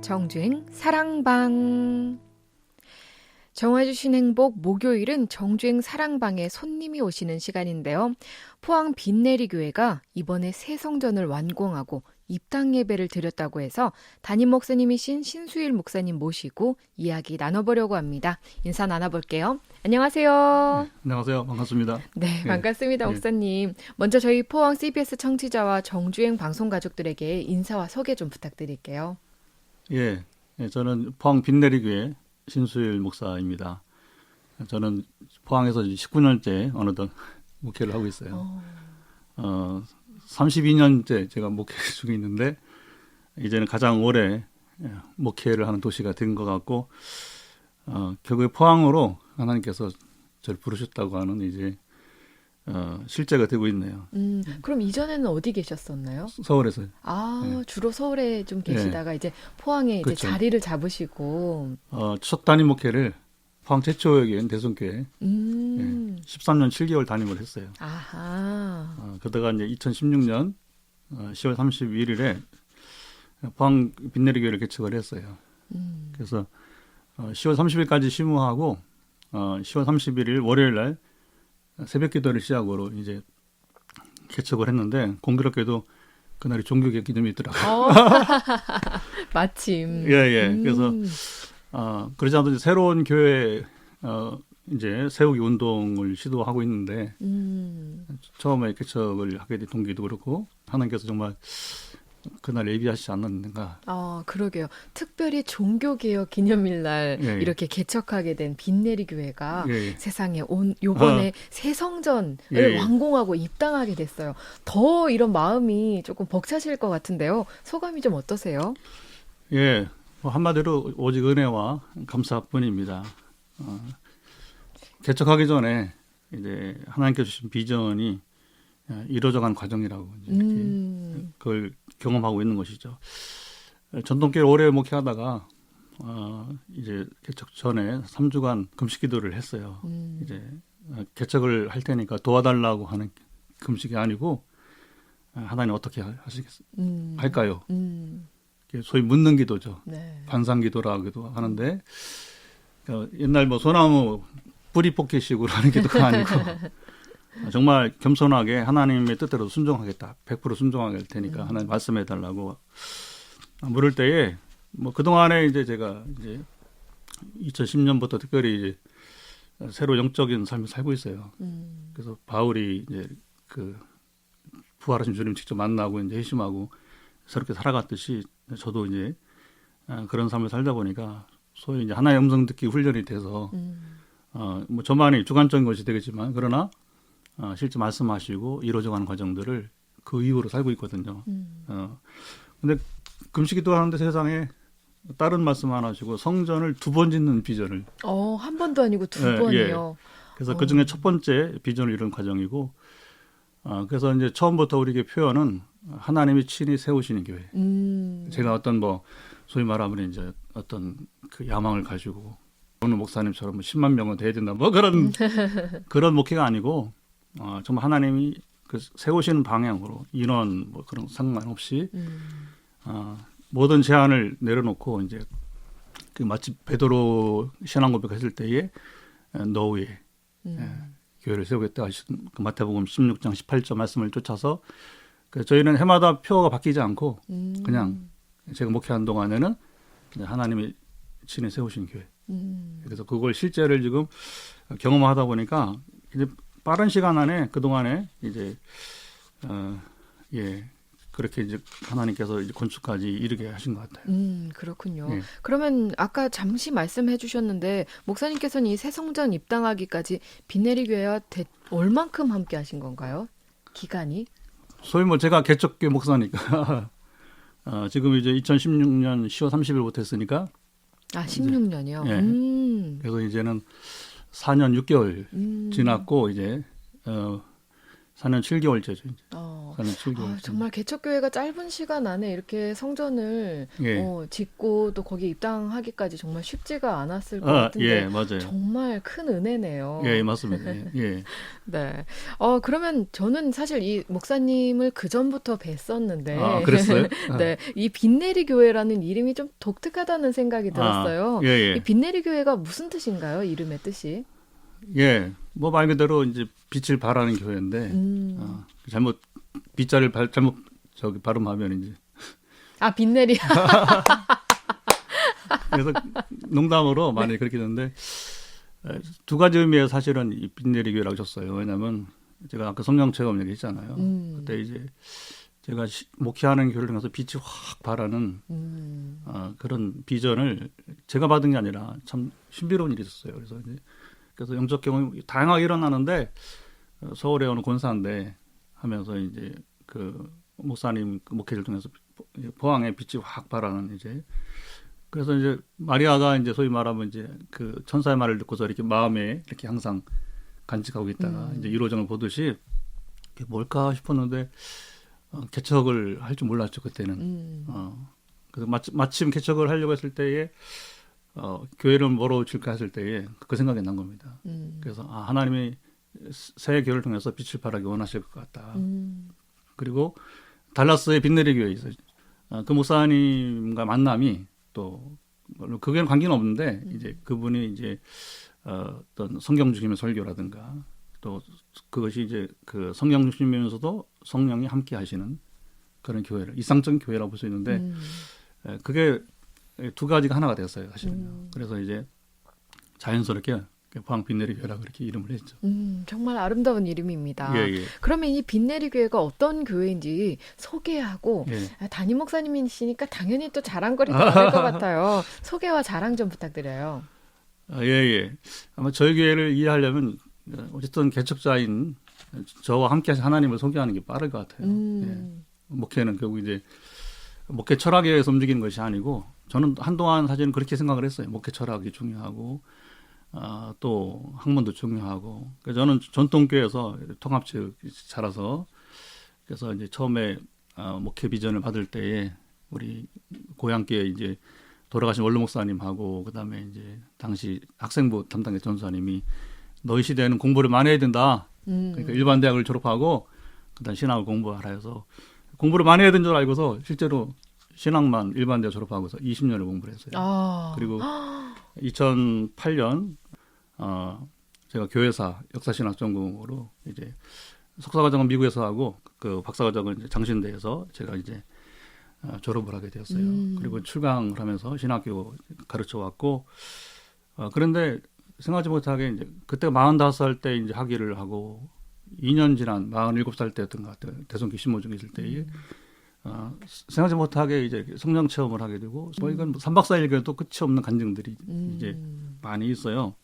정주행 사랑방. 정화주신 행복 목요일은 정주행 사랑방에 손님이 오시는 시간인데요. 포항 빈내리교회가 이번에 새 성전을 완공하고 입당 예배를 드렸다고 해서 담임 목사님이신 신수일 목사님 모시고 이야기 나눠보려고 합니다. 인사 나눠볼게요. 안녕하세요. 네, 안녕하세요. 반갑습니다. 네, 반갑습니다. 목사님. 먼저 저희 포항 CBS 청취자와 정주행 방송 가족들에게 인사와 소개 좀 부탁드릴게요. 예, 저는 포항 빈내리교회 신수일 목사입니다. 저는 포항에서 19년째 어느덧 목회를 하고 있어요. 32년째 제가 목회 중에 있는데 이제는 가장 오래 목회를 하는 도시가 된 것 같고 결국에 포항으로 하나님께서 저를 부르셨다고 하는 이제 실제가 되고 있네요. 그럼 이전에는 어디 계셨었나요? 서울에서요. 네. 주로 서울에 좀 계시다가 이제 포항에 그렇죠. 이제 자리를 잡으시고 첫 담임 목회를 포항 최초역인 대성교회 13년 7개월 담임을 했어요. 아하. 그러다가 이제 2016년 10월 31일에 포항 빈내리교회를 개척을 했어요. 그래서 10월 30일까지 심우하고 10월 31일 월요일 날 새벽 기도를 시작으로 이제 개척을 했는데 공교롭게도 그날이 종교개 기념이 있더라고요. 마침. 예. 그래서 그러지 않아도 이제 새로운 교회 이제 세우기 운동을 시도하고 있는데 처음에 개척을 하게 된 동기도 그렇고 하나님께서 정말 그날 예비하시지 않았는가. 그러게요. 특별히 종교개혁 기념일 날 이렇게 개척하게 된 빈내리교회가 세상에 요번에 새 성전을 완공하고 입당하게 됐어요. 더 이런 마음이 조금 벅차실 것 같은데요. 소감이 좀 어떠세요? 예, 한마디로 오직 은혜와 감사뿐입니다. 개척하기 전에 이제 하나님께서 주신 비전이 이루어져간 과정이라고 이렇게 그걸 경험하고 있는 것이죠. 전통교회 오래 목회하다가 이제 개척 전에 3주간 금식기도를 했어요. 이제 개척을 할 테니까 도와달라고 하는 금식이 아니고 하나님 어떻게 할까요? 소위 묻는 기도죠. 네. 반상기도라고도 하는데 옛날 뭐 소나무 뿌리 뽑기식으로 하는 기도가 아니고 정말 겸손하게 하나님의 뜻대로 순종하겠다. 100% 순종하게 할 테니까 하나님 말씀해 달라고 물을 때에 뭐 그동안에 이제 제가 이제 2010년부터 특별히 이제 새로 영적인 삶을 살고 있어요. 그래서 바울이 이제 그 부활하신 주님 직접 만나고 이제 회심하고 새롭게 살아갔듯이 저도 이제 그런 삶을 살다 보니까 소위 이제 하나의 음성 듣기 훈련이 돼서 뭐 저만의 주관적인 것이 되겠지만 그러나 실제 말씀하시고 이루어져가는 과정들을 그 이후로 살고 있거든요. 근데 금식기도 하는데 세상에 다른 말씀 안 하시고 성전을 2번 짓는 비전을 한 번도 아니고 2번이요. 그래서 그 중에 첫 번째 비전을 이룬 과정이고 그래서 이제 처음부터 우리에게 표현은 하나님이 친히 세우시는 교회. 제가 어떤 뭐 소위 말하면 이제 어떤 그 야망을 가지고 오늘 목사님처럼 뭐 10만 명은 돼야 된다 뭐 그런 목회가 아니고 정말 하나님이 그 세우시는 방향으로 인원 뭐 그런 상관없이 모든 제한을 내려놓고 이제 그 마치 베드로 신앙고백 했을 때에 너희의 교회를 세우겠다 하신 그 마태복음 16장 18절 말씀을 쫓아서 저희는 해마다 표가 바뀌지 않고 그냥 제가 목회한 동안에는 그냥 하나님이 친히 세우신 교회. 그래서 그걸 실제를 지금 경험하다 보니까 이제 빠른 시간 안에 그 동안에 이제 그렇게 이제 하나님께서 이제 건축까지 이르게 하신 것 같아요. 그렇군요. 그러면 아까 잠시 말씀해 주셨는데 목사님께서는 이 새 성전 입당하기까지 빈내리교회와 얼만큼 함께 하신 건가요? 기간이? 소위 뭐 제가 개척교회 목사니까 지금 이제 2016년 10월 30일부터 했으니까 16년이요? 그래서 이제는 4년 6개월 지났고 이제 4년 7개월째죠. 이제. 4년 7개월. 정말 개척교회가 짧은 시간 안에 이렇게 성전을 짓고 또 거기에 입당하기까지 정말 쉽지가 않았을 것 같은데 예, 맞아요. 정말 큰 은혜네요. 예, 맞습니다. 예. 네. 그러면 저는 사실 이 목사님을 그 전부터 뵀었는데. 그랬어요? 네. 이 빛내리 교회라는 이름이 좀 독특하다는 생각이 들었어요. 예. 이 빛내리 교회가 무슨 뜻인가요? 이름의 뜻이? 예, 뭐 말 그대로 이제 빛을 발하는 교회인데 잘못 빗자를 잘못 발음하면 이제 빛내리. 그래서 농담으로 많이 그렇게 되는데 두 가지 의미에서 사실은 이 빛내리 교회라고 줬어요. 왜냐하면 제가 아까 성령 체험 얘기했잖아요. 그때 이제 제가 목회하는 교회를 통해서 빛이 확 발하는 그런 비전을 제가 받은 게 아니라 참 신비로운 일이 있었어요. 그래서 영적 경험이 다양하게 일어나는데 서울에 어느 권사인데 하면서 이제 그 목사님 그 목회를 통해서 포항에 빛이 확 발하는 이제 그래서 이제 마리아가 이제 소위 말하면 이제 그 천사의 말을 듣고서 이렇게 마음에 이렇게 항상 간직하고 있다가 이제 이로정을 보듯이 그게 뭘까 싶었는데 개척을 할 줄 몰랐죠 그때는. 그래서 마침 개척을 하려고 했을 때에 교회를 뭐로 줄까 했을 때에 그 생각이 난 겁니다. 그래서 하나님이 새 교회를 통해서 빛을 발하기 원하실 것 같다. 그리고 달라스의 빛내리 교회에 있어요. 그 목사님과 만남이 또 그게는 관계는 없는데 이제 그분이 이제 어떤 성경 중심의 설교라든가 또 그것이 이제 그 성경 중심이면서도 성령이 함께 하시는 그런 교회를 이상적인 교회라고 볼 수 있는데 그게 두 가지가 하나가 됐어요, 사실은요. 그래서 이제 자연스럽게 포항 빛내리 교회라고 그렇게 이름을 했죠. 정말 아름다운 이름입니다. 예. 그러면 이 빛내리 교회가 어떤 교회인지 소개하고 담임 목사님이시니까 당연히 또 자랑거리도 많을 것 같아요. 소개와 자랑 좀 부탁드려요. 예. 아마 저희 교회를 이해하려면 어쨌든 개척자인 저와 함께 하신 하나님을 소개하는 게 빠를 것 같아요. 목회는 결국 이제 목회 철학에 의해서 움직이는 것이 아니고 저는 한동안 사실은 그렇게 생각을 했어요. 목회 철학이 중요하고 또 학문도 중요하고. 그래서 저는 전통교회에서 통합체육 자라서 그래서 이제 처음에 목회 비전을 받을 때에 우리 고향교회 이제 돌아가신 원로 목사님하고 그다음에 이제 당시 학생부 담당의 전사님이 너희 시대에는 공부를 많이 해야 된다. 그러니까 일반 대학을 졸업하고 그다음 신학을 공부하라 해서 공부를 많이 해야 되는 줄 알고서 실제로 신학만 일반 대학 졸업하고서 20년을 공부를 했어요. 그리고 2008년 제가 교회사 역사신학 전공으로 이제 석사과정은 미국에서 하고 그 박사과정은 이제 장신대에서 제가 이제 졸업을 하게 되었어요. 그리고 출강을 하면서 신학교 가르쳐 왔고 그런데 생각하지 못하게 이제 그때가 45살 때 이제 학위를 하고 2년 지난 47살 때였던 것 같아요. 대선기 신모중에 있을 때에 생각하지 못하게 이제 성령 체험을 하게 되고 뭐 이건 3박 4일 또 끝이 없는 간증들이 이제 많이 있어요.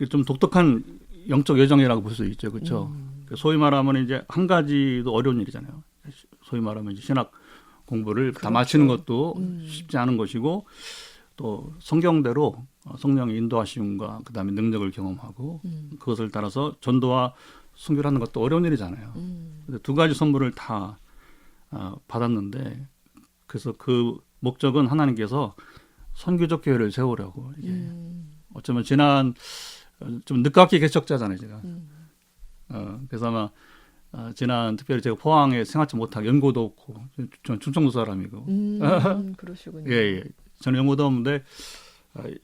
좀 독특한 영적 여정이라고 볼 수 있죠, 그렇죠? 소위 말하면 이제 한 가지도 어려운 일이잖아요. 소위 말하면 이제 신학 공부를 다 마치는 것도 쉽지 않은 것이고 또 성경대로 성령의 인도하심과 그다음에 능력을 경험하고 그것을 따라서 전도와 순교를 하는 것도 어려운 일이잖아요. 두 가지 선물을 다 받았는데 그래서 그 목적은 하나님께서 선교적 교회를 세우려고 이게 어쩌면 지난 좀 늦깎이 개척자잖아요, 제가. 그래서 아마 지난 특별히 제가 포항에 생각지 못하게 연고도 없고 저는 충청도 사람이고 그러시군요. 예. 저는 연고도 없는데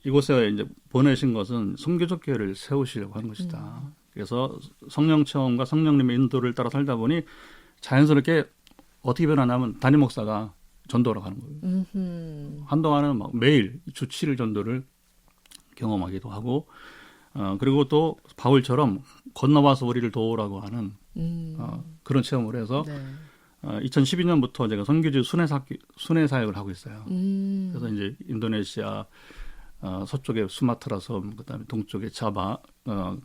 이곳에 이제 보내신 것은 선교적 교회를 세우시려고 하는 것이다. 그래서 성령 체험과 성령님의 인도를 따라 살다 보니 자연스럽게 어떻게 변하냐면 담임 목사가 전도로 가는 거예요. 한동안은 막 매일 주 7일 전도를 경험하기도 하고 그리고 또 바울처럼 건너와서 우리를 도우라고 하는 그런 체험을 해서 2012년부터 제가 선교지 순회 사역을 하고 있어요. 그래서 이제 인도네시아 서쪽에 수마트라 섬, 그다음에 동쪽에 자바,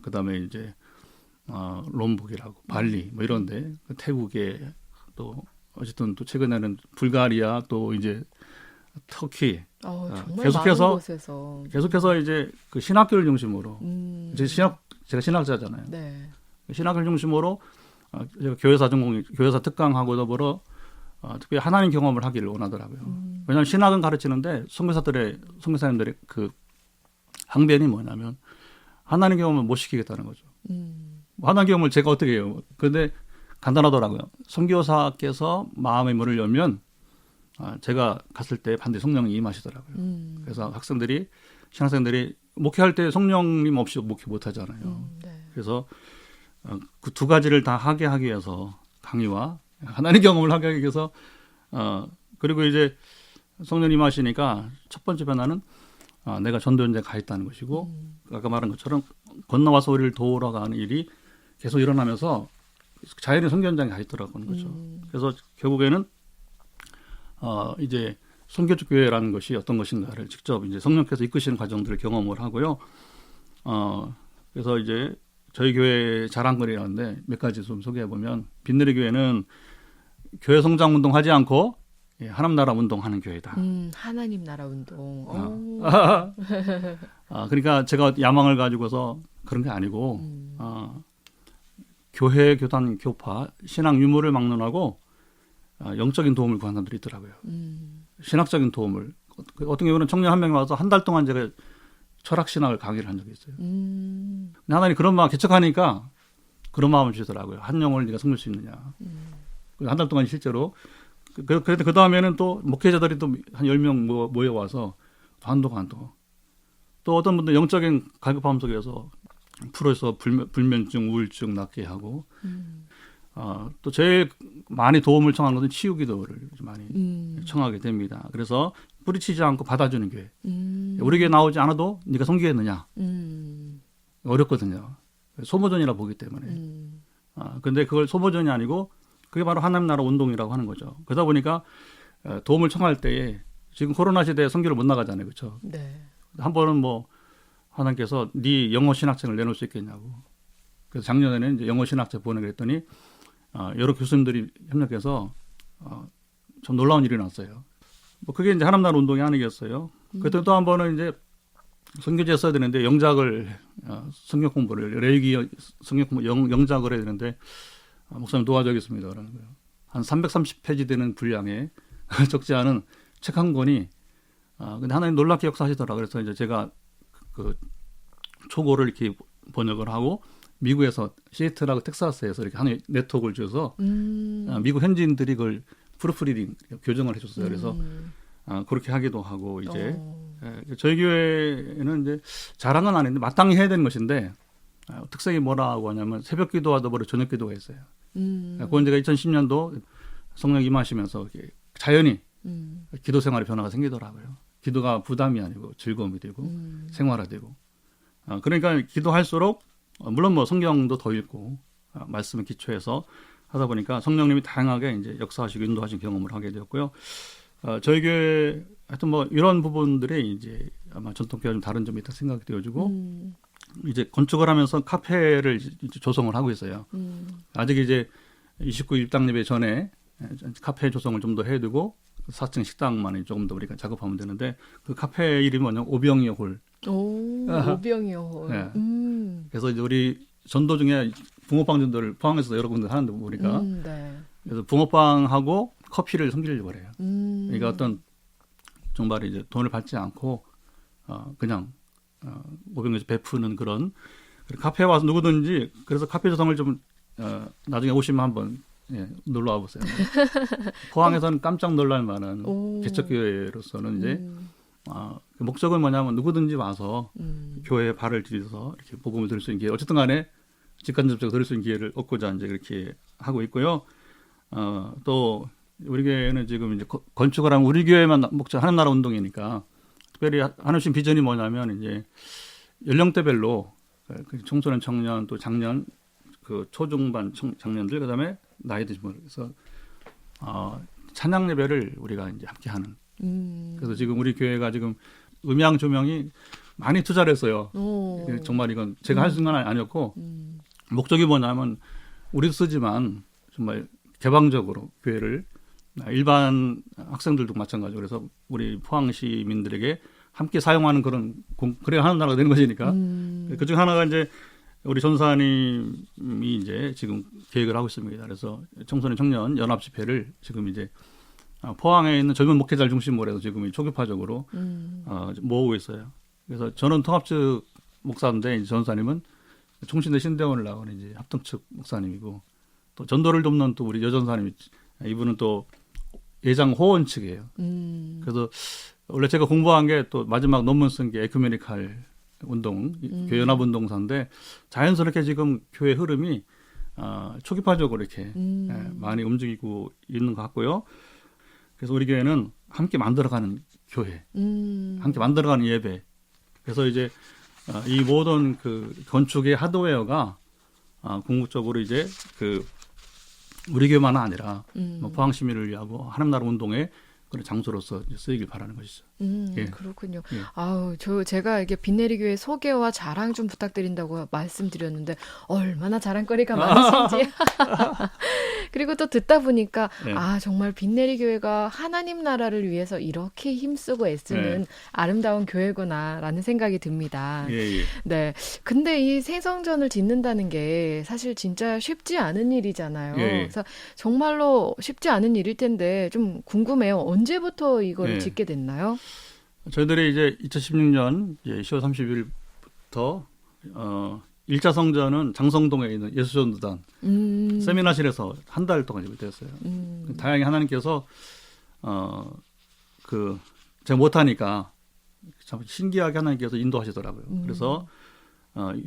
그다음에 이제 롬복이라고 발리 뭐 이런데 태국에 또 어쨌든 또 최근에는 불가리아 또 이제 터키 정말 많은 곳에서 계속해서 이제 그 신학교를 중심으로 제가 신학자잖아요. 네. 신학을 중심으로 제가 교회사 특강하고 더불어 특별히 하나님 경험을 하기를 원하더라고요. 왜냐하면 신학은 가르치는데 선교사님들의 그 항변이 뭐냐면 하나님 경험을 못 시키겠다는 거죠. 하나님 경험을 제가 어떻게 해요? 그런데 간단하더라고요. 선교사께서 마음의 문을 열면 제가 갔을 때 반드시 성령이 임하시더라고요. 그래서 신학생들이 목회할 때 성령님 없이 목회 못 하잖아요. 네. 그래서 그 두 가지를 다 하게 하기 위해서 강의와 하나님 경험을 하게 하기 위해서 그리고 이제 성령님 하시니까 첫 번째 변화는 내가 전도 현장에 가 있다는 것이고 아까 말한 것처럼 건너와서 우리를 도우러 가는 일이 계속 일어나면서 자연히 선교 현장에 가 있더라고요. 거죠. 그래서 결국에는 이제 선교적 교회라는 것이 어떤 것인가를 직접 이제 성령께서 이끄시는 과정들을 경험을 하고요. 그래서 이제 저희 교회 자랑거리라는데 몇 가지 좀 소개해 보면 빛내리 교회는 교회 성장 운동하지 않고 하나님 나라 운동하는 교회다. 하나님 나라 운동. 그러니까 제가 야망을 가지고서 그런 게 아니고 교회, 교단, 교파, 신앙 유무를 막론하고 영적인 도움을 구하는 사람들이 있더라고요. 신학적인 도움을. 어떤 경우는 청년 한 명이 와서 한 달 동안 제가 철학신학을 강의를 한 적이 있어요. 근데 하나님 그런 마음 개척하니까 그런 마음을 주시더라고요. 한 영혼을 네가 섬길 수 있느냐. 한 달 동안 실제로. 그런데 그 다음에는 또 목회자들이 또 한 10명 모여와서 한동안 또 어떤 분들 영적인 갈급함 속에서 풀어서 불면증, 우울증 낫게 하고 또 제일 많이 도움을 청하는 것은 치유 기도를 많이 청하게 됩니다. 그래서 뿌리치지 않고 받아주는 교회. 우리 교회 나오지 않아도 네가 섬기겠느냐. 어렵거든요. 소모전이라 보기 때문에. 근데 그걸 소모전이 아니고 그게 바로 하나님 나라 운동이라고 하는 거죠. 그러다 보니까 도움을 청할 때에 지금 코로나 시대에 선교를 못 나가잖아요. 그렇죠? 네. 한 번은 하나님께서 네 영어 신학생을 내놓을 수 있겠냐고. 그래서 작년에는 이제 영어 신학생 보내기로 했더니 여러 교수님들이 협력해서 좀 놀라운 일이 났어요. 그게 이제 하나님 나라 운동의 아니겠어요. 그때 또 한 번은 이제 선교지에 써야 되는데 영작을 성경 공부를 레위기 성경 공부 영작을 해야 되는데 목사님 도와주겠습니다. 그러는 거예요. 한 330페이지 되는 분량에 적지 않은 책 한 권이 근데 하나님 놀랍게 역사하시더라. 그래서 이제 제가 그 초고를 이렇게 번역을 하고 미국에서 시애틀하고 텍사스에서 이렇게 하나의 네트워크를 줘서 미국 현지인들이 그걸 프루프리딩 교정을 해줬어요. 그래서 그렇게 하기도 하고 이제 저희 교회는 이제 자랑은 아닌데 마땅히 해야 되는 것인데 특색이 뭐라고 하냐면 새벽 기도와 더불어 저녁 기도가 있어요. 그건 제가 2010년도 성령 임하시면서 자연히 기도 생활의 변화가 생기더라고요. 기도가 부담이 아니고 즐거움이 되고 생활화되고 그러니까 기도할수록 물론 성경도 더 읽고 말씀에 기초해서 하다 보니까 성령님이 다양하게 이제 역사하시고 인도하신 경험을 하게 되었고요. 저희 교회 하여튼 이런 부분들이 이제 아마 전통교회와 좀 다른 점이 있다 생각이 되어지고 이제 건축을 하면서 카페를 이제 조성을 하고 있어요. 아직 이제 29 입당 예배 전에 카페 조성을 좀 더 해두고 4층 식당만 조금 더 우리가 작업하면 되는데 그 카페 이름이 뭐냐면 오병이어 홀. 오병이어 홀. 네. 그래서 이제 우리 전도 중에 붕어빵 전도를 포항에서 여러분들 하는데 보니까 네. 그래서 붕어빵하고 커피를 섬기려고 그래요. 그러니까 어떤 정말 이제 돈을 받지 않고 그냥 오병이어서 베푸는 그런 카페에 와서 누구든지 그래서 카페 조성을 좀 나중에 오시면 한번 놀러 와보세요. 포항에서는 깜짝 놀랄 만한 개척교회로서는 이제 목적은 뭐냐면 누구든지 와서 교회에 발을 들여서 이렇게 복음을 들을 수 있는 기회, 어쨌든 간에 직간접적으로 들을 수 있는 기회를 얻고자 이제 그렇게 하고 있고요. 또 우리 교회는 지금 이제 건축을 하면 우리 교회만 목적 하는 나라 운동이니까 특별히 하나님 비전이 뭐냐면 이제 연령대별로 청소년, 청년, 또 장년, 그 초중반 장년들 그다음에 나이 드신 분 그래서 찬양 예배를 우리가 이제 함께 하는. 그래서 지금 우리 교회가 지금 음향 조명이 많이 투자를 했어요. 정말 이건 제가 할 수 있는 건 아니었고 목적이 뭐냐면 우리도 쓰지만 정말 개방적으로 교회를 일반 학생들도 마찬가지로 그래서 우리 포항 시민들에게 함께 사용하는 그래야 하는 나라가 되는 것이니까 그중 하나가 이제 우리 전사님이 이제 지금 계획을 하고 있습니다. 그래서 청소년 청년 연합 집회를 지금 이제 포항에 있는 젊은 목회자를 중심으로 해서 지금 초교파적으로 모으고 있어요. 그래서 저는 통합 측 목사인데 이제 전사님은 총신대 신대원을 나오는 이제 합동 측 목사님이고 또 전도를 돕는 또 우리 여전사님이 이분은 또 예장 호원 측이에요. 그래서 원래 제가 공부한 게 또 마지막 논문 쓴 게 에큐메니칼 운동, 교회 연합 운동사인데 자연스럽게 지금 교회 흐름이 초기파적으로 이렇게 많이 움직이고 있는 것 같고요. 그래서 우리 교회는 함께 만들어가는 교회, 함께 만들어가는 예배. 그래서 이제 이 모든 그 건축의 하드웨어가 궁극적으로 이제 그 우리 교회만은 아니라 뭐 포항 시민을 위하고 하나님 나라 운동의 그런 장소로서 쓰이길 바라는 것이죠. 예. 그렇군요. 예. 아우, 제가 이게 빈내리 교회 소개와 자랑 좀 부탁드린다고 말씀드렸는데 얼마나 자랑거리가 많으신지. 그리고 또 듣다 보니까 예. 정말 빈내리 교회가 하나님 나라를 위해서 이렇게 힘쓰고 애쓰는 아름다운 교회구나라는 생각이 듭니다. 예. 네. 근데 이 새성전을 짓는다는 게 사실 진짜 쉽지 않은 일이잖아요. 그래서 정말로 쉽지 않은 일일 텐데 좀 궁금해요. 언제부터 이거를 짓게 됐나요? 저희들이 이제 2016년 10월 30일부터 1차 성전은 장성동에 있는 예수전도단 세미나실에서 한 달 동안 됐어요. 다행히 하나님께서 제가 못하니까 참 신기하게 하나님께서 인도하시더라고요. 그래서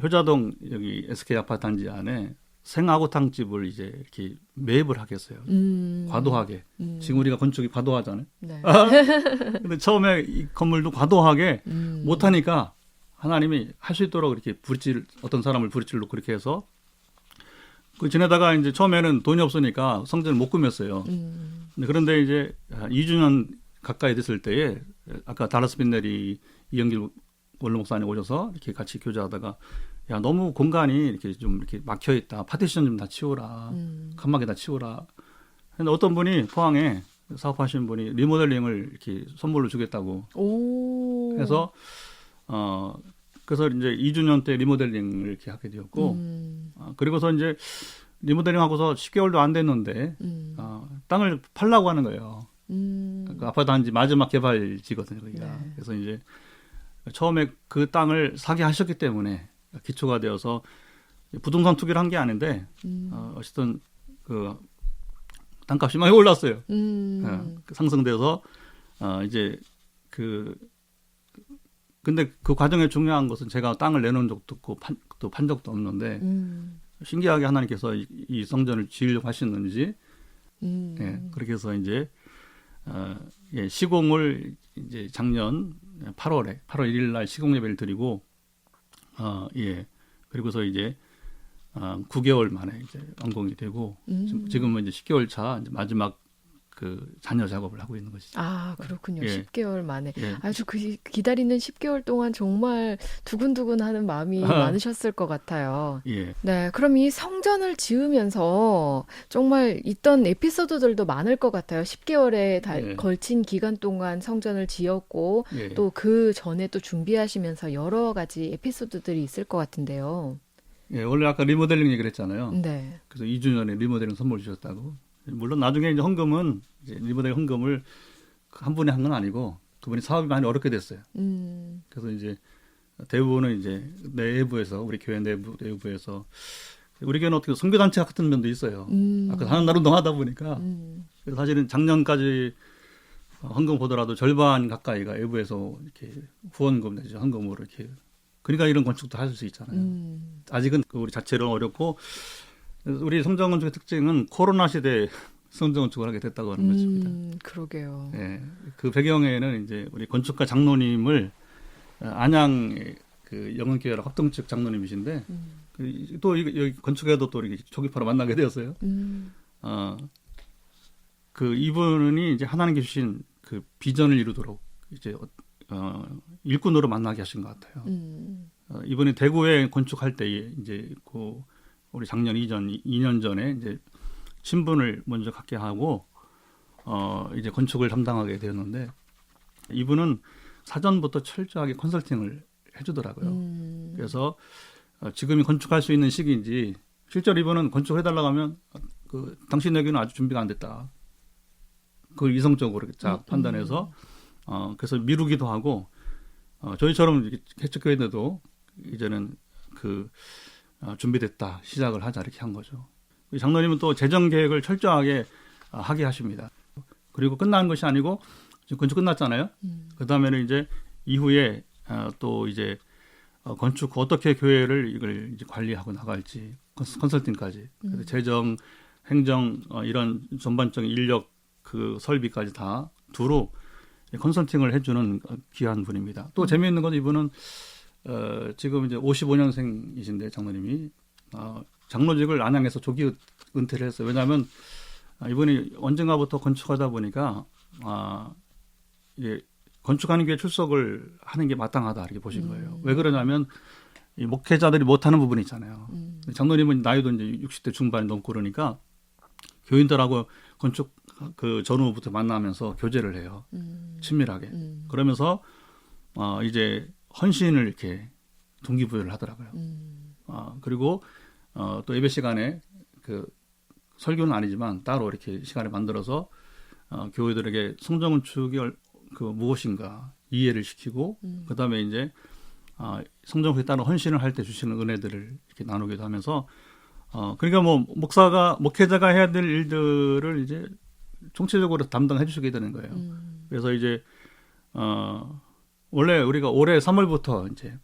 효자동 여기 SK 아파트 단지 안에 생아구탕집을 이제 이렇게 매입을 하겠어요. 과도하게. 지금 우리가 건축이 과도하잖아요. 네. 근데 처음에 이 건물도 과도하게 못하니까 하나님이 할 수 있도록 이렇게 어떤 사람을 부르치로 그렇게 해서 지내다가 이제 처음에는 돈이 없으니까 성전을 못 꾸몄어요. 그런데 이제 2주년 가까이 됐을 때에 아까 다라스 빈네리 이영길 원로 목사님 오셔서 이렇게 같이 교제하다가 야, 너무 공간이 이렇게 좀 이렇게 막혀 있다. 파티션 좀 다 치워라. 칸막이 다 치워라. 근데 어떤 분이 포항에 사업하시는 분이 리모델링을 이렇게 선물로 주겠다고. 해서 그래서 이제 2주년 때 리모델링을 이렇게 하게 되었고, 그리고서 이제 리모델링 하고서 10개월도 안 됐는데, 땅을 팔라고 하는 거예요. 그 아파트 단지 마지막 개발지거든요, 거기가. 네. 그래서 이제 처음에 그 땅을 사게 하셨기 때문에 기초가 되어서 부동산 투기를 한 게 아닌데, 어쨌든 그 땅값이 많이 올랐어요. 상승돼서 이제 근데 그 과정에 중요한 것은 제가 땅을 내놓은 적도 없고 또 판 적도 없는데 신기하게 하나님께서 이 성전을 지으려고 하셨는지 그렇게 해서 이제 시공을 이제 작년 8월 1일 날 시공 예배를 드리고 그리고서 이제 9개월 만에 이제 완공이 되고 지금은 이제 10개월 차 이제 마지막 그 잔여 작업을 하고 있는 것이죠. 아, 그렇군요. 10개월 만에. 예. 아주 기다리는 10개월 동안 정말 두근두근하는 마음이 많으셨을 것 같아요. 예. 네, 그럼 이 성전을 지으면서 정말 있던 에피소드들도 많을 것 같아요. 10개월에 걸친 기간 동안 성전을 지었고 또 그 전에 또 준비하시면서 여러 가지 에피소드들이 있을 것 같은데요. 예, 원래 아까 리모델링 얘기를 했잖아요. 네. 그래서 2주년에 리모델링 선물 주셨다고. 물론 나중에 이제 헌금은 이제 리모델링 헌금을 한 분이 한 건 아니고 그분이 사업이 많이 어렵게 됐어요. 그래서 이제 대부분은 이제 내부에서 우리 교회 내부에서 우리 교회는 어떻게 선교단체 같은 면도 있어요. 아까 하는 날 운동하다 보니까 그래서 사실은 작년까지 헌금 보더라도 절반 가까이가 외부에서 이렇게 후원금 내지 헌금으로 이렇게 그러니까 이런 건축도 할 수 있잖아요. 아직은 우리 자체로는 어렵고 우리 성전 건축의 특징은 코로나 시대에 성전 건축을 하게 됐다고 하는 것입니다. 그러게요. 예, 그 배경에는 이제 우리 건축가 장로님을 안양 그 영흥교회랑 합동측 장로님이신데 또 여기 건축에도 또 이렇게 초기파로 만나게 되었어요. 그 이분이 이제 하나님께 주신 그 비전을 이루도록 이제 일꾼으로 만나게 하신 것 같아요. 이분이 대구에 건축할 때에 이제 우리 작년 2년 전에 이제 신분을 먼저 갖게 하고 이제 건축을 담당하게 되었는데 이분은 사전부터 철저하게 컨설팅을 해주더라고요. 그래서 지금이 건축할 수 있는 시기인지 실제로 이분은 건축해달라고 하면 당신에게는 아주 준비가 안 됐다. 그걸 이성적으로 쫙 판단해서 그래서 미루기도 하고 저희처럼 개척교회인데도 이제는 준비됐다 시작을 하자 이렇게 한 거죠. 장로님은 또 재정 계획을 철저하게 하게 하십니다. 그리고 끝난 것이 아니고 지금 건축 끝났잖아요. 그 다음에는 이제 이후에 또 이제 건축 어떻게 교회를 이걸 이제 관리하고 나갈지 컨설팅까지 그래서 재정, 행정 이런 전반적인 인력 설비까지 다 두루 컨설팅을 해주는 귀한 분입니다. 또 재미있는 건 이분은 지금 이제 55년생이신데 장로님이 장로직을 안양에서 조기 은퇴를 했어요. 왜냐하면 이분이 언젠가부터 건축하다 보니까 이게 건축하는 교회 출석을 하는 게 마땅하다 이렇게 보신 거예요. 왜 그러냐면 이 목회자들이 못하는 부분이 있잖아요. 장로님은 나이도 이제 60대 중반이 넘고 그러니까 교인들하고 건축 전후부터 만나면서 교제를 해요. 친밀하게. 그러면서 이제 헌신을 이렇게 동기부여를 하더라고요. 그리고 또 예배 시간에 설교는 아니지만 따로 이렇게 시간을 만들어서 교회들에게 성전 건축이 무엇인가 이해를 시키고 그다음에 이제 성전 건축에 따른 헌신을 할 때 주시는 은혜들을 이렇게 나누기도 하면서 그러니까 뭐 목회자가 해야 될 일들을 이제 총체적으로 담당해 주시게 되는 거예요. 그래서 이제 원래 우리가 올해 3월부터 이제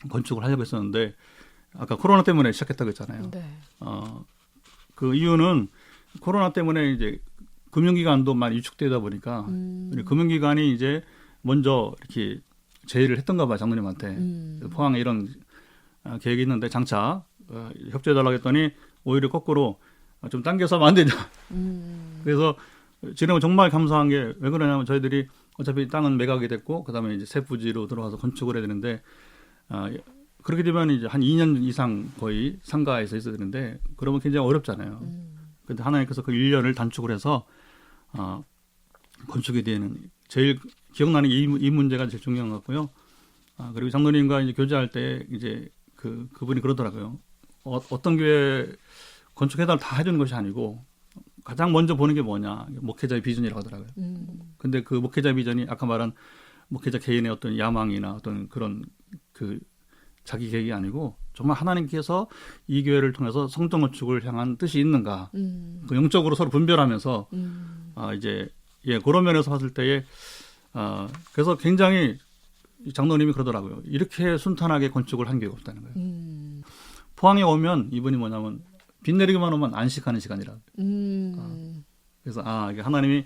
건축을 하려고 했었는데 아까 코로나 때문에 시작했다고 했잖아요. 네. 그 이유는 코로나 때문에 이제 금융기관도 많이 위축되다 보니까 금융기관이 이제 먼저 이렇게 제의를 했던가 봐요, 장로님한테. 포항에 이런 계획이 있는데 장차 협조해달라고 했더니 오히려 거꾸로 좀 당겨서 하면 안 되냐. 그래서 지금은 정말 감사한 게 왜 그러냐면 저희들이 어차피 땅은 매각이 됐고 그다음에 이제 새 부지로 들어와서 건축을 해야 되는데 그렇게 되면 이제 한 2년 이상 거의 상가에서 있어야 되는데 그러면 굉장히 어렵잖아요. 근데 하나님께서 그 1년을 단축을 해서 건축에 대해는 제일 기억나는 게 이 문제가 제일 중요한 것 같고요. 그리고 장로님과 이제 교제할 때 이제 그분이 그러더라고요. 어떤 교회 건축해달 다 해주는 것이 아니고 가장 먼저 보는 게 뭐냐 목회자의 비전이라고 하더라고요. 근데 그 목회자 비전이 아까 말한 목회자 개인의 어떤 야망이나 어떤 그런 자기 계획이 아니고 정말 하나님께서 이 교회를 통해서 성전 건축을 향한 뜻이 있는가 그 영적으로 서로 분별하면서 이제 그런 면에서 봤을 때에 그래서 굉장히 장로님이 그러더라고요. 이렇게 순탄하게 건축을 한 교회가 없다는 거예요. 포항에 오면 이분이 뭐냐면 비 내리기만 오면 안식하는 시간이라. 그래서 이게 하나님이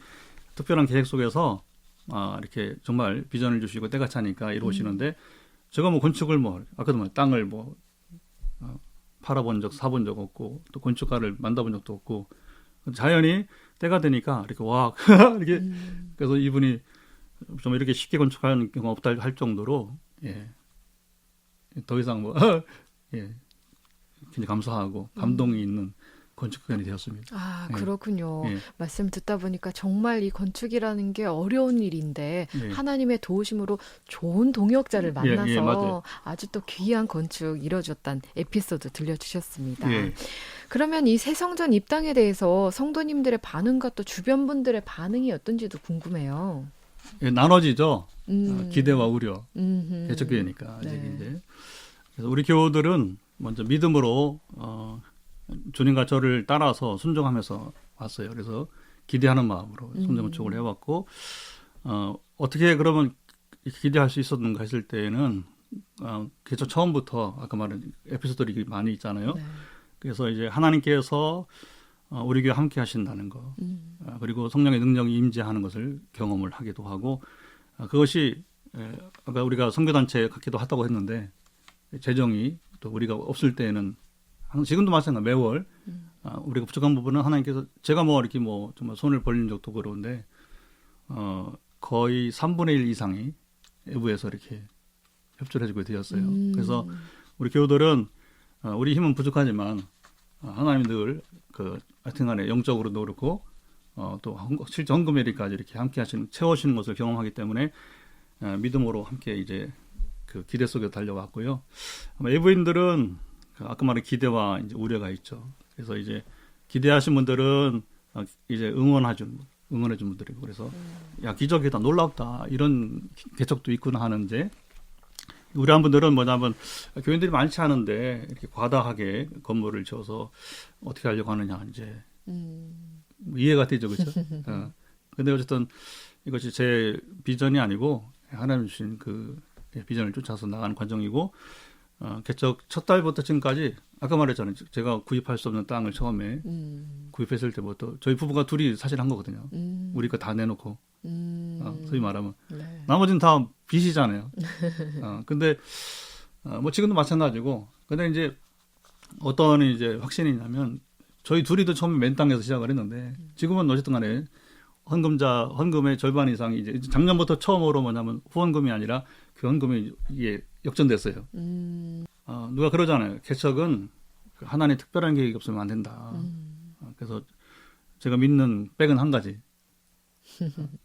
특별한 계획 속에서 이렇게 정말 비전을 주시고 때가 차니까 이루어지는데 제가 뭐 건축을 아까도 땅을 팔아본 적 사본 적 없고 또 건축가를 만나본 적도 없고 자연히 때가 되니까 이렇게 이렇게 그래서 이분이 좀 이렇게 쉽게 건축하는 경우가 없다 할 정도로 더 이상 굉장히 감사하고 감동이 있는 건축가이 되었습니다. 그렇군요. 말씀 듣다 보니까 정말 이 건축이라는 게 어려운 일인데 하나님의 도우심으로 좋은 동역자를 만나서 아주 또 귀한 건축 이뤄줬다는 에피소드 들려주셨습니다. 그러면 이 새 성전 입당에 대해서 성도님들의 반응과 또 주변 분들의 반응이 어떤지도 궁금해요. 나눠지죠. 기대와 우려. 개척교회니까 이제. 그래서 우리 교우들은 먼저 믿음으로 주님과 저를 따라서 순종하면서 왔어요. 그래서 기대하는 마음으로 성전 건축을 해왔고 어떻게 그러면 기대할 수 있었는가 했을 때에는 개척 처음부터 아까 말한 에피소드들이 많이 있잖아요. 그래서 이제 하나님께서 우리 교회 함께 하신다는 거 그리고 성령의 능력이 임재하는 것을 경험을 하기도 하고 그것이 아까 우리가 선교단체 갖기도 하다고 했는데 재정이 또 우리가 없을 때에는 지금도 마찬가지 매월 우리가 부족한 부분은 하나님께서 제가 이렇게 정말 손을 벌린 적도 그런데 거의 3분의 1 이상이 외부에서 이렇게 협조를 해주게 되었어요. 그래서 우리 교우들은 우리 힘은 부족하지만 하나님 늘 하여튼간에 영적으로도 그렇고 또 실제 헌금에리까지 이렇게 함께 채워주시는 것을 경험하기 때문에 믿음으로 함께 이제 그 기대 속에 달려왔고요. 아마 외부인들은 아까 말한 기대와 이제 우려가 있죠. 그래서 이제 기대하신 분들은 이제 응원해준 분들이고 그래서 야 기적이다 놀랍다 이런 개척도 있구나 하는데 우려한 분들은 뭐냐면 교인들이 많지 않은데 이렇게 과다하게 건물을 지어서 어떻게 하려고 하느냐 이제 이해가 되죠, 그렇죠? 근데 어쨌든 이것이 제 비전이 아니고 하나님 주신 그 비전을 쫓아서 나가는 과정이고 개척 첫 달부터 지금까지 아까 말했잖아요. 제가 구입할 수 없는 땅을 처음에 구입했을 때부터 저희 부부가 둘이 사실 한 거거든요. 우리 거 다 내놓고 소위 말하면 네. 나머지는 다 빚이잖아요. 근데 뭐 지금도 마찬가지고 근데 이제 어떤 이제 확신이 있냐면 저희 둘이도 처음에 맨 땅에서 시작을 했는데 지금은 어쨌든 간에 헌금의 절반 이상이 이제 작년부터 처음으로 뭐냐면 후원금이 아니라 그 헌금이 이게 역전됐어요. 누가 그러잖아요. 개척은 하나님의 특별한 계획이 없으면 안 된다. 그래서 제가 믿는 백은 한 가지.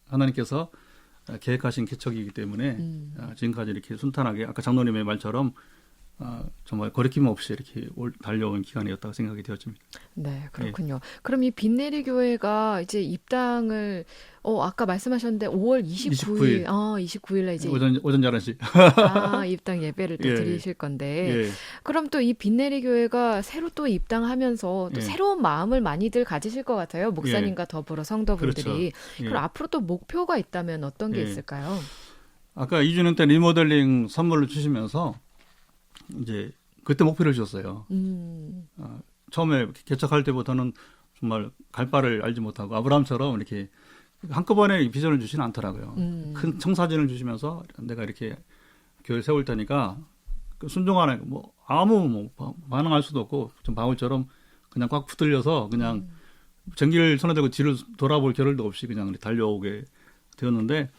하나님께서 계획하신 개척이기 때문에 지금까지 이렇게 순탄하게 아까 장로님의 말처럼 정말 거리낌 없이 이렇게 달려온 기간이었다고 생각이 되었습니다. 네, 그렇군요. 그럼 이 빛내리 교회가 이제 입당을 아까 말씀하셨는데 5월 29일, 29일에 이제 오전 11시 입당 예배를 또 예, 드리실 건데 예. 그럼 또 이 빛내리 교회가 새로 또 입당하면서 또 예. 새로운 마음을 많이들 가지실 것 같아요. 목사님과 더불어 성도분들이. 그렇죠. 예. 그럼 앞으로 또 목표가 있다면 어떤 게 예. 있을까요? 아까 2주년 때 리모델링 선물을 주시면서 이제 그때 목표를 주셨어요. 처음에 개척할 때부터는 정말 갈 바를 알지 못하고 아브라함처럼 이렇게 한꺼번에 비전을 주지는 않더라고요. 큰 청사진을 주시면서 내가 이렇게 교회를 세울 테니까 순종하는 뭐 아무 반응할 수도 없고 좀 바울처럼 그냥 꽉 붙들려서 그냥 전기를 손에 들고 뒤를 돌아볼 겨를도 없이 그냥 달려오게 되었는데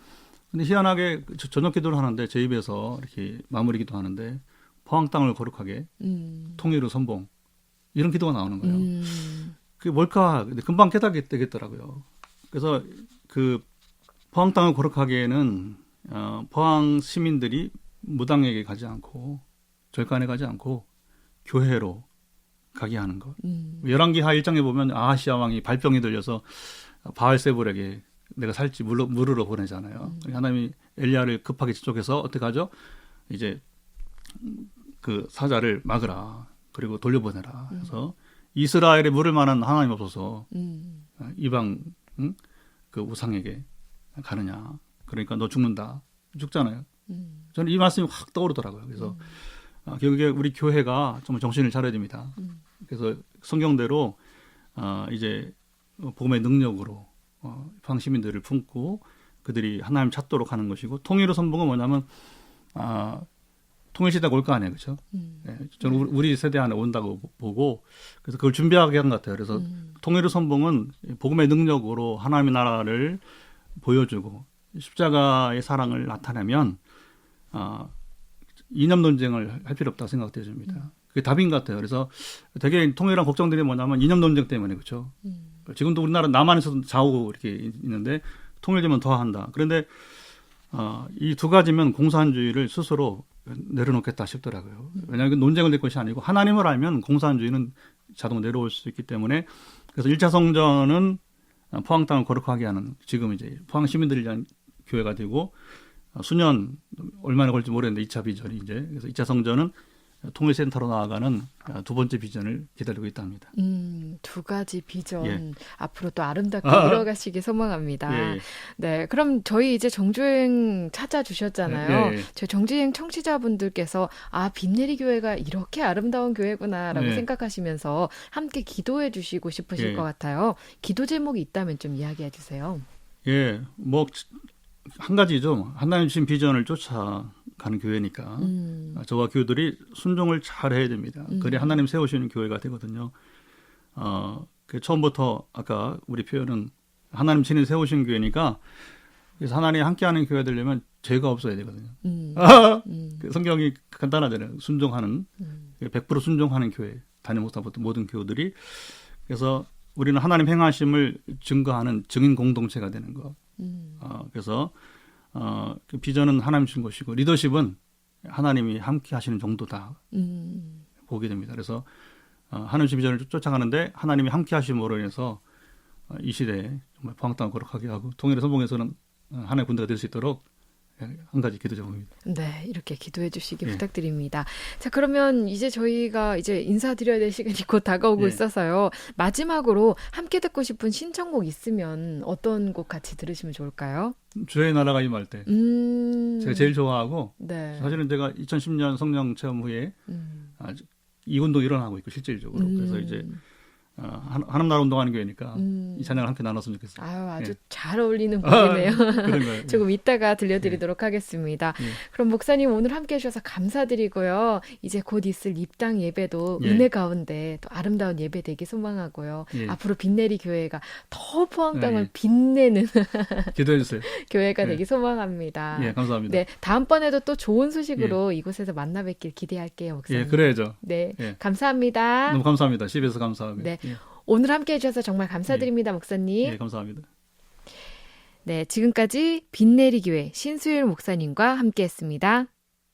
근데 희한하게 저녁 기도를 하는데 제 입에서 이렇게 마무리 기도하는데 포항 땅을 거룩하게 통일의 선봉 이런 기도가 나오는 거예요. 그게 뭘까? 근데 금방 깨닫게 되겠더라고요. 그래서 그 포항 땅을 거룩하게는 포항 시민들이 무당에게 가지 않고 절간에 가지 않고 교회로 가게 하는 것. 열왕기하 1장에 보면 아하시아 왕이 발병이 들려서 바알세불에게 내가 살지 물으러 보내잖아요. 하나님이 엘리야를 급하게 지적해서 어떻게 하죠? 이제 그 사자를 막으라. 그리고 돌려보내라. 그래서 이스라엘에 물을 만한 하나님 없어서 이방 그 우상에게 가느냐. 그러니까 너 죽는다. 죽잖아요. 저는 이 말씀이 확 떠오르더라고요. 그래서 결국에 우리 교회가 정말 정신을 차려야 됩니다. 그래서 성경대로 이제 복음의 능력으로 포항 시민들을 품고 그들이 하나님 찾도록 하는 것이고 통일의 선봉은 뭐냐면 통일 시대가 올 거 아니에요, 그렇죠? 네, 저는 우리 세대 안에 온다고 보고 그래서 그걸 준비하게 한 것 같아요. 그래서 통일의 선봉은 복음의 능력으로 하나님의 나라를 보여주고 십자가의 사랑을 나타내면 이념 논쟁을 할 필요 없다고 생각되어집니다. 그게 답인 것 같아요. 그래서 되게 통일한 걱정들이 뭐냐면 이념 논쟁 때문에 그렇죠. 지금도 우리나라 남한에서도 좌우 이렇게 있는데 통일되면 더 한다. 그런데 이 두 가지면 공산주의를 스스로 내려놓겠다 싶더라고요. 왜냐하면 논쟁을 낼 것이 아니고 하나님을 알면 공산주의는 자동 내려올 수 있기 때문에 그래서 1차 성전은 포항 땅을 거룩하게 하는 지금 이제 포항 시민들을 위한 교회가 되고 수년 얼마나 걸릴지 모르겠는데 2차 비전이 이제 그래서 2차 성전은 통일센터로 나아가는 두 번째 비전을 기다리고 있답니다. 두 가지 비전 예. 앞으로 또 아름답게 이뤄가시길 소망합니다. 예. 네, 그럼 저희 이제 정주행 찾아주셨잖아요. 예. 저희 정주행 청취자분들께서 빛내리 교회가 이렇게 아름다운 교회구나라고 예. 생각하시면서 함께 기도해 주시고 싶으실 예. 것 같아요. 기도 제목이 있다면 좀 이야기해 주세요. 예, 뭐 한 가지죠. 하나님 주신 비전을 쫓아가는 교회니까 저와 교우들이 순종을 잘 해야 됩니다. 그래야 하나님 세우시는 교회가 되거든요. 처음부터 아까 우리 표현은 하나님 친히 세우신 교회니까 그래서 하나님 함께하는 교회가 되려면 죄가 없어야 되거든요. 그 성경이 간단하잖아요. 순종하는 100% 순종하는 교회 담임 목사부터 모든 교우들이 그래서 우리는 하나님 행하심을 증거하는 증인 공동체가 되는 것. 그래서 그 비전은 하나님 주신 것이고 리더십은 하나님이 함께 하시는 정도다 보게 됩니다. 그래서 하나님의 비전을 쫓아가는데 하나님이 함께 하심으로 인해서 이 시대에 정말 방탕 거룩하게 하고 통일의 선봉에서는 하나의 군대가 될 수 있도록 한 가지 기도 제목입니다. 네, 이렇게 기도해 주시기 부탁드립니다. 자, 그러면 이제 저희가 이제 인사드려야 될 시간이 곧 다가오고 있어서요. 마지막으로 함께 듣고 싶은 신청곡 있으면 어떤 곡 같이 들으시면 좋을까요? 주의 나라가 임할 때 제가 제일 좋아하고 사실은 제가 2010년 성령 체험 후에 이 운동이 일어나고 있고 실질적으로 그래서 이제 하나님 나라 운동하는 교회니까 이 찬양을 함께 나눴으면 좋겠어요. 아주 잘 어울리는 곡이네요. 그런가요? 조금 이따가 들려드리도록 하겠습니다. 그럼 목사님 오늘 함께해 주셔서 감사드리고요. 이제 곧 있을 입당 예배도 은혜 가운데 또 아름다운 예배 되기 소망하고요. 앞으로 빛내리 교회가 더 포항땅을 빛내는 기도해 주세요. 교회가 되기 소망합니다. 감사합니다. 네, 다음번에도 또 좋은 소식으로 이곳에서 만나 뵙길 기대할게요, 목사님. 그래야죠. 네, 감사합니다. 너무 감사합니다. CBS 감사합니다. 네. 오늘 함께 해주셔서 정말 감사드립니다, 목사님. 네, 감사합니다. 네, 지금까지 빛내리 교회 신수일 목사님과 함께했습니다.